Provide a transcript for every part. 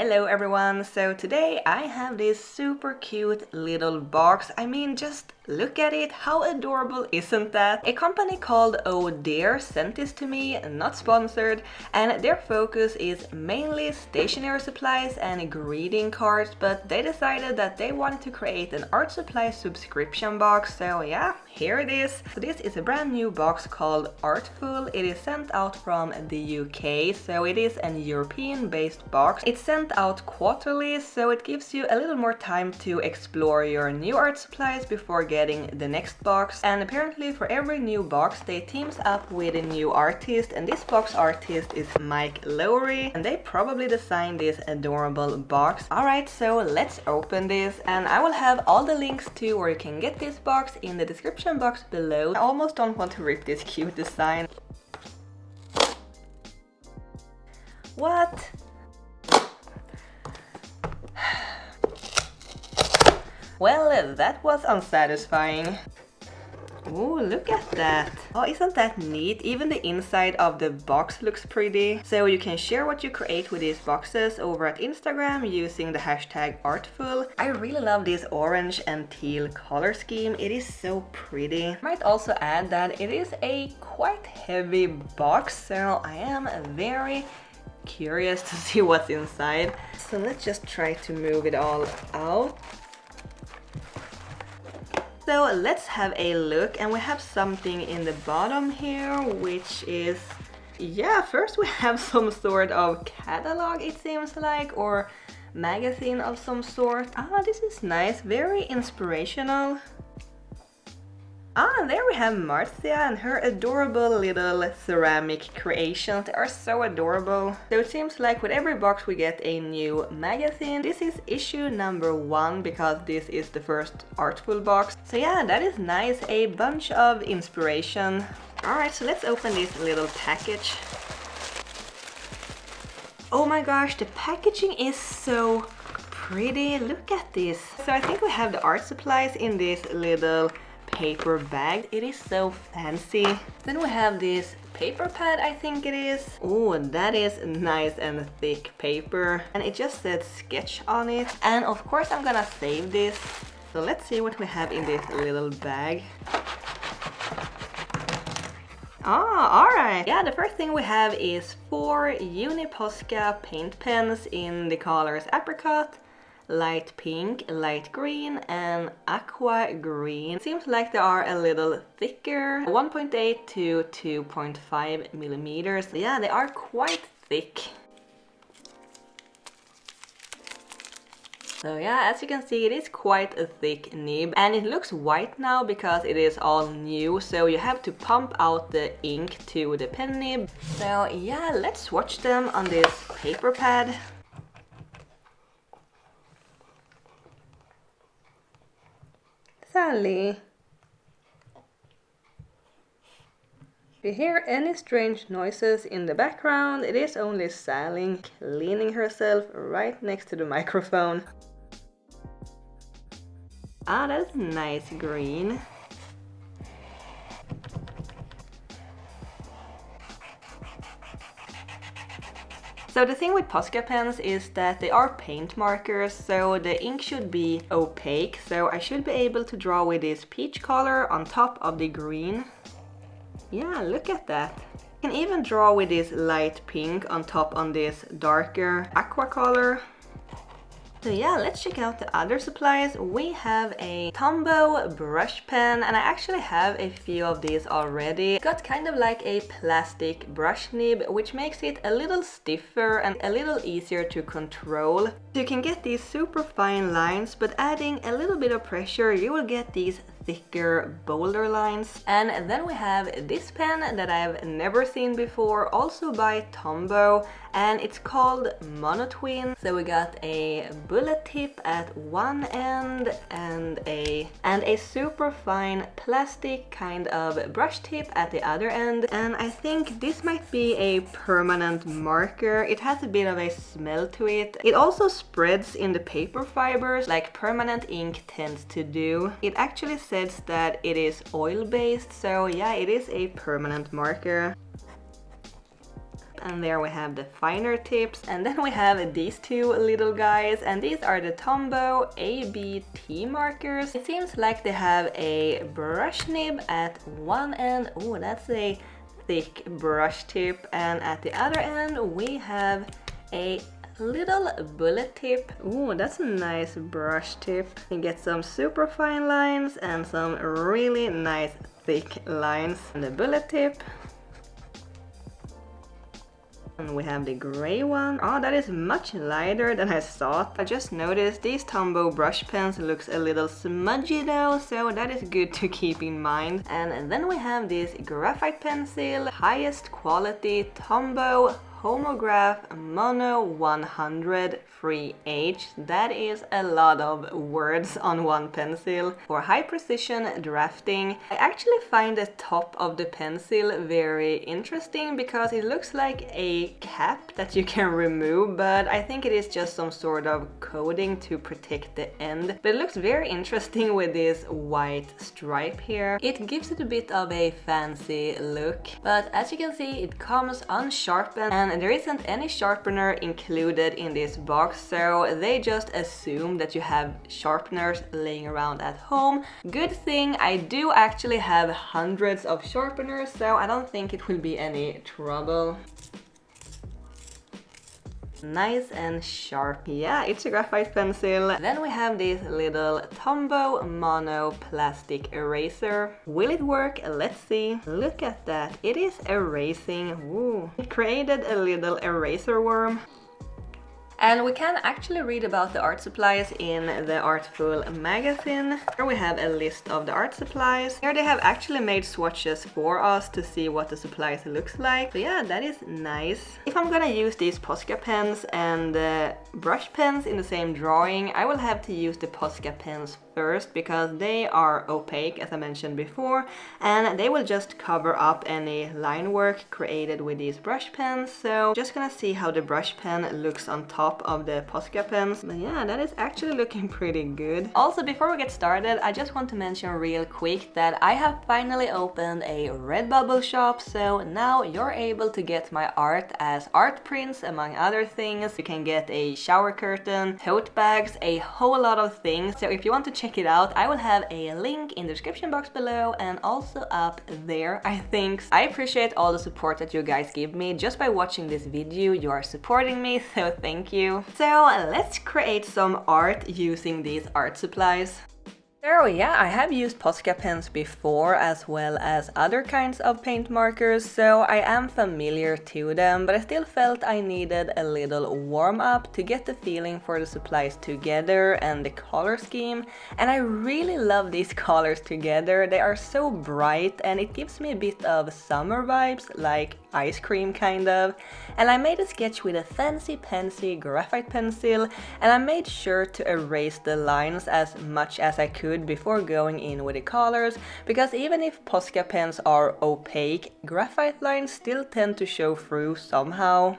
Hello everyone, so today I have this super cute little box. I mean, just look at it, how adorable isn't that? A company called Oh Dear sent this to me, not sponsored, and their focus is mainly stationery supplies and greeting cards, but they decided that they wanted to create an art supply subscription box, so yeah, here it is. So this is a brand new box called Artful. It is sent out from the UK, so it is an European-based box. It's sent out quarterly, so it gives you a little more time to explore your new art supplies before getting the next box. And apparently for every new box they teams up with a new artist, and this box artist is Mike Lowry, and they probably designed this adorable box. Alright, so let's open this, and I will have all the links to where you can get this box in the description box below. I almost don't want to rip this cute design. What? Well, that was unsatisfying. Ooh, look at that. Oh, isn't that neat? Even the inside of the box looks pretty. So you can share what you create with these boxes over at Instagram using the hashtag Artful. I really love this orange and teal color scheme. It is so pretty. I might also add that it is a quite heavy box, so I am very curious to see what's inside. So let's just try to move it all out. So let's have a look, and we have something in the bottom here, which is, yeah, first we have some sort of catalog, it seems like, or magazine of some sort. Ah, this is nice, very inspirational. Ah, there we have Marcia and her adorable little ceramic creations. They are so adorable. So it seems like with every box we get a new magazine. This is issue number 1 because this is the first Artful box. So yeah, that is nice. A bunch of inspiration. Alright, so let's open this little package. Oh my gosh, the packaging is so pretty. Look at this. So I think we have the art supplies in this little paper bag. It is so fancy. Then we have this paper pad, I think it is. Oh, that is nice and thick paper, and it just said sketch on it. And of course I'm gonna save this. So let's see what we have in this little bag. Ah, alright. Yeah, the first thing we have is 4 Posca paint pens in the colors apricot, light pink, light green, and aqua green. It seems like they are a little thicker, 1.8 to 2.5 millimeters. Yeah, they are quite thick. So yeah, as you can see, it is quite a thick nib, and it looks white now because it is all new, so you have to pump out the ink to the pen nib. So yeah, let's swatch them on this paper pad. Sally. If you hear any strange noises in the background, it is only Sally cleaning herself right next to the microphone. Ah, that's nice green. So the thing with Posca pens is that they are paint markers, so the ink should be opaque, so I should be able to draw with this peach color on top of the green. Yeah, look at that. I can even draw with this light pink on top on this darker aqua color. So yeah, let's check out the other supplies. We have a Tombow brush pen, and I actually have a few of these already. It's got kind of like a plastic brush nib, which makes it a little stiffer and a little easier to control. So you can get these super fine lines, but adding a little bit of pressure, you will get these thicker, bolder lines. And then we have this pen that I've never seen before, also by Tombow, and it's called Monotwin. So we got a bullet tip at one end and a super fine plastic kind of brush tip at the other end. And I think this might be a permanent marker. It has a bit of a smell to it. It also spreads in the paper fibers like permanent ink tends to do. It actually says that it is oil-based, so yeah, it is a permanent marker. and there we have the finer tips, and then we have these two little guys, and these are the Tombow ABT markers. It seems like they have a brush nib at one end. Oh, that's a thick brush tip, and at the other end we have a little bullet tip. Ooh, that's a nice brush tip. You get some super fine lines and some really nice thick lines. And the bullet tip. And we have the gray one. Oh, that is much lighter than I thought. I just noticed these Tombow brush pens looks a little smudgy though, so that is good to keep in mind. And then we have this Graphite Pencil, highest quality Tombow Homograph Mono 100 3H. That is a lot of words on one pencil. For high precision drafting, I actually find the top of the pencil very interesting because it looks like a cap that you can remove, but I think it is just some sort of coating to protect the end. But it looks very interesting with this white stripe here. It gives it a bit of a fancy look, but as you can see, it comes unsharpened and there isn't any sharpener included in this box, so they just assume that you have sharpeners laying around at home. Good thing I do actually have hundreds of sharpeners, so I don't think it will be any trouble. Nice and sharp. Yeah, it's a graphite pencil. Then we have this little Tombow Mono plastic eraser. Will it work? Let's see. Look at that. It is erasing. Ooh. It created a little eraser worm. And we can actually read about the art supplies in the Artful magazine. Here we have a list of the art supplies. Here they have actually made swatches for us to see what the supplies looks like. So yeah, that is nice. If I'm gonna use these Posca pens and brush pens in the same drawing, I will have to use the Posca pens first because they are opaque, as I mentioned before, and they will just cover up any line work created with these brush pens. So just gonna see how the brush pen looks on top of the Posca pens. But yeah, that is actually looking pretty good. Also, before we get started, I just want to mention real quick that I have finally opened a Redbubble shop, so now you're able to get my art as art prints, among other things. You can get a shower curtain, tote bags, a whole lot of things. So if you want to check it out, I will have a link in the description box below and also up there, I think. I appreciate all the support that you guys give me. Just by watching this video, you are supporting me, so thank you. So let's create some art using these art supplies. So yeah, I have used Posca pens before as well as other kinds of paint markers, so I am familiar to them, but I still felt I needed a little warm up to get the feeling for the supplies together and the color scheme. And I really love these colors together. They are so bright and it gives me a bit of summer vibes, like ice cream kind of. And I made a sketch with a fancy graphite pencil, and I made sure to erase the lines as much as I could before going in with the colors, because even if Posca pens are opaque, graphite lines still tend to show through somehow.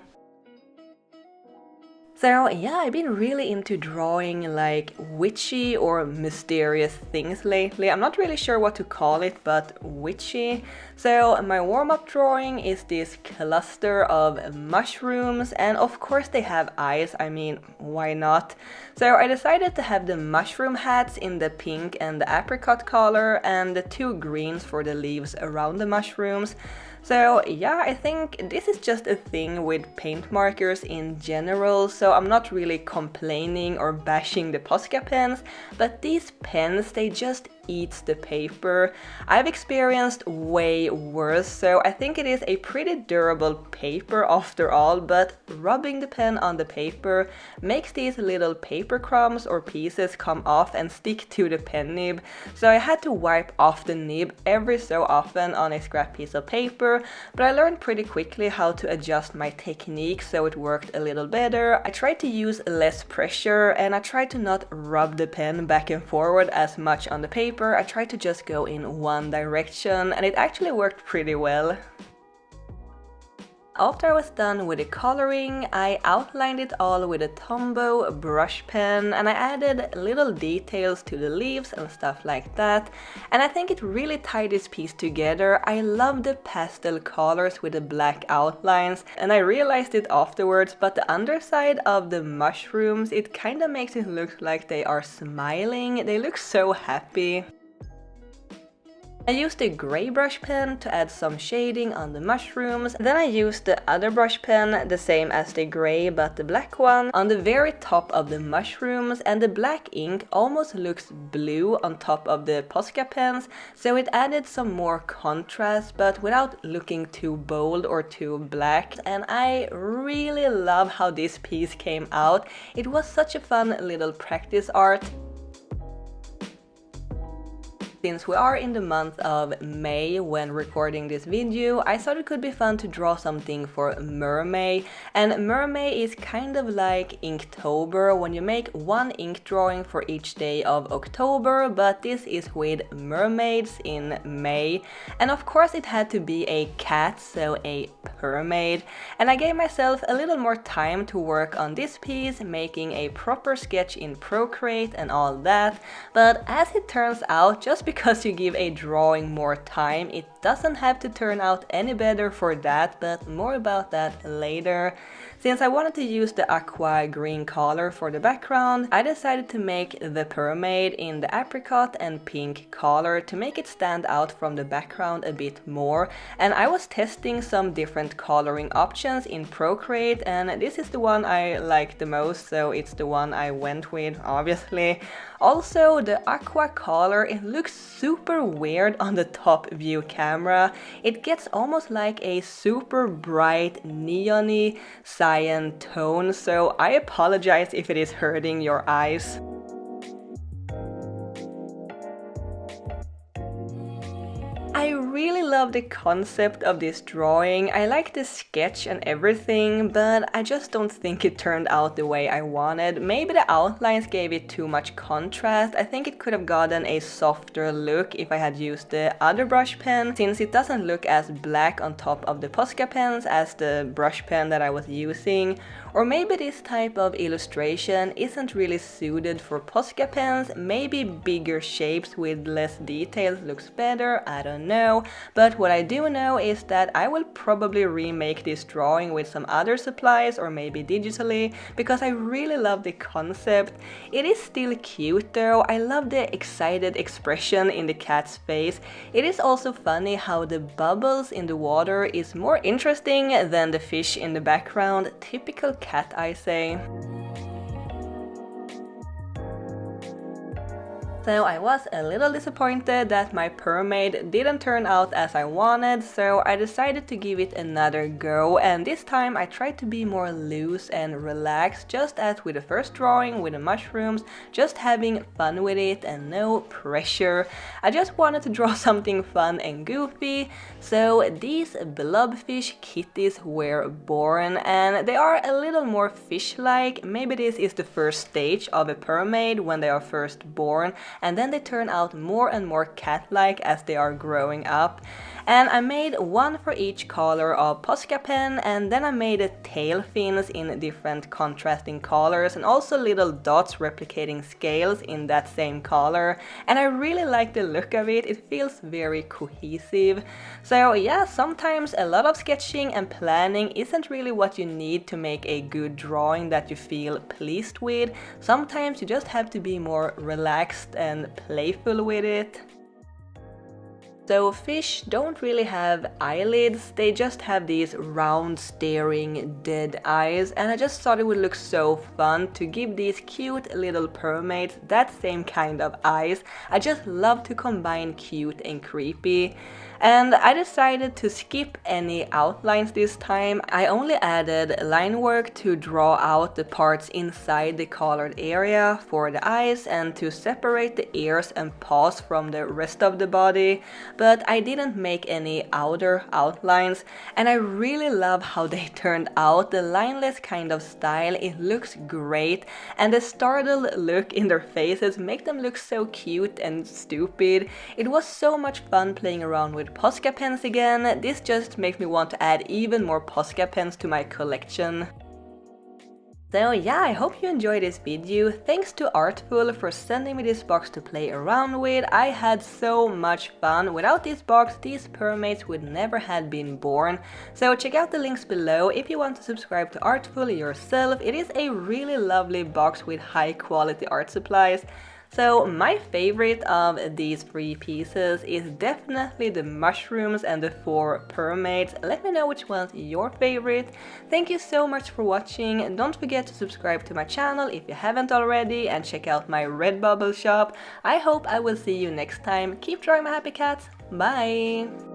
So yeah, I've been really into drawing like witchy or mysterious things lately. I'm not really sure what to call it, but witchy. So my warm-up drawing is this cluster of mushrooms, and of course they have eyes, I mean, why not? So I decided to have the mushroom hats in the pink and the apricot color, and the two greens for the leaves around the mushrooms. So yeah, I think this is just a thing with paint markers in general, so I'm not really complaining or bashing the Posca pens, but these pens, they just eats the paper. I've experienced way worse, so I think it is a pretty durable paper after all, but rubbing the pen on the paper makes these little paper crumbs or pieces come off and stick to the pen nib, so I had to wipe off the nib every so often on a scrap piece of paper, but I learned pretty quickly how to adjust my technique so it worked a little better. I tried to use less pressure and I tried to not rub the pen back and forward as much on the paper. I tried to just go in one direction, and it actually worked pretty well. After I was done with the coloring, I outlined it all with a Tombow brush pen and I added little details to the leaves and stuff like that. And I think it really tied this piece together. I love the pastel colors with the black outlines, and I realized it afterwards, but the underside of the mushrooms, it kind of makes it look like they are smiling. They look so happy. I used a grey brush pen to add some shading on the mushrooms, then I used the other brush pen, the same as the grey but the black one, on the very top of the mushrooms, and the black ink almost looks blue on top of the Posca pens, so it added some more contrast but without looking too bold or too black, and I really love how this piece came out. It was such a fun little practice art. Since we are in the month of May when recording this video, I thought it could be fun to draw something for Mermaid. And Mermaid is kind of like Inktober, when you make one ink drawing for each day of October, but this is with Mermaids in May. And of course it had to be a cat, so a PURRMAID. And I gave myself a little more time to work on this piece, making a proper sketch in Procreate and all that. But as it turns out, just because you give a drawing more time, it doesn't have to turn out any better for that, but more about that later. Since I wanted to use the aqua green color for the background, I decided to make the PURRMAID in the apricot and pink color to make it stand out from the background a bit more. And I was testing some different coloring options in Procreate, and this is the one I like the most, so it's the one I went with, obviously. Also, the aqua color, it looks super weird on the top view camera. It gets almost like a super bright neon-y cyan tone, so I apologize if it is hurting your eyes. I really love the concept of this drawing. I like the sketch and everything, but I just don't think it turned out the way I wanted. Maybe the outlines gave it too much contrast. I think it could have gotten a softer look if I had used the other brush pen, since it doesn't look as black on top of the Posca pens as the brush pen that I was using. Or maybe this type of illustration isn't really suited for Posca pens. Maybe bigger shapes with less details looks better, I don't know. But what I do know is that I will probably remake this drawing with some other supplies or maybe digitally, because I really love the concept. It is still cute though. I love the excited expression in the cat's face. It is also funny how the bubbles in the water is more interesting than the fish in the background. Typical cat, I say. So I was a little disappointed that my PURRMAID didn't turn out as I wanted, so I decided to give it another go, and this time I tried to be more loose and relaxed, just as with the first drawing with the mushrooms, just having fun with it and no pressure. I just wanted to draw something fun and goofy, so these blobfish kitties were born, and they are a little more fish-like. Maybe this is the first stage of a PURRMAID when they are first born, and then they turn out more and more cat-like as they are growing up. And I made one for each color of Posca pen, and then I made the tail fins in different contrasting colors and also little dots replicating scales in that same color. And I really like the look of it. It feels very cohesive. So yeah, sometimes a lot of sketching and planning isn't really what you need to make a good drawing that you feel pleased with. Sometimes you just have to be more relaxed and playful with it. So fish don't really have eyelids, they just have these round staring dead eyes, and I just thought it would look so fun to give these cute little PURRMAIDs that same kind of eyes. I just love to combine cute and creepy. And I decided to skip any outlines this time. I only added line work to draw out the parts inside the colored area for the eyes and to separate the ears and paws from the rest of the body. But I didn't make any outer outlines, and I really love how they turned out. The lineless kind of style, it looks great, and the startled look in their faces make them look so cute and stupid. It was so much fun playing around with with Posca pens again. This just makes me want to add even more Posca pens to my collection. So yeah, I hope you enjoyed this video. Thanks to Artful for sending me this box to play around with. I had so much fun. Without this box, these PURRMAIDS would never have been born. So check out the links below if you want to subscribe to Artful yourself. It is a really lovely box with high quality art supplies. So my favorite of these 3 pieces is definitely the mushrooms and the 4 PURRMAIDS. Let me know which one's your favorite. Thank you so much for watching. Don't forget to subscribe to my channel if you haven't already and check out my Redbubble shop. I hope I will see you next time. Keep drawing my happy cats. Bye!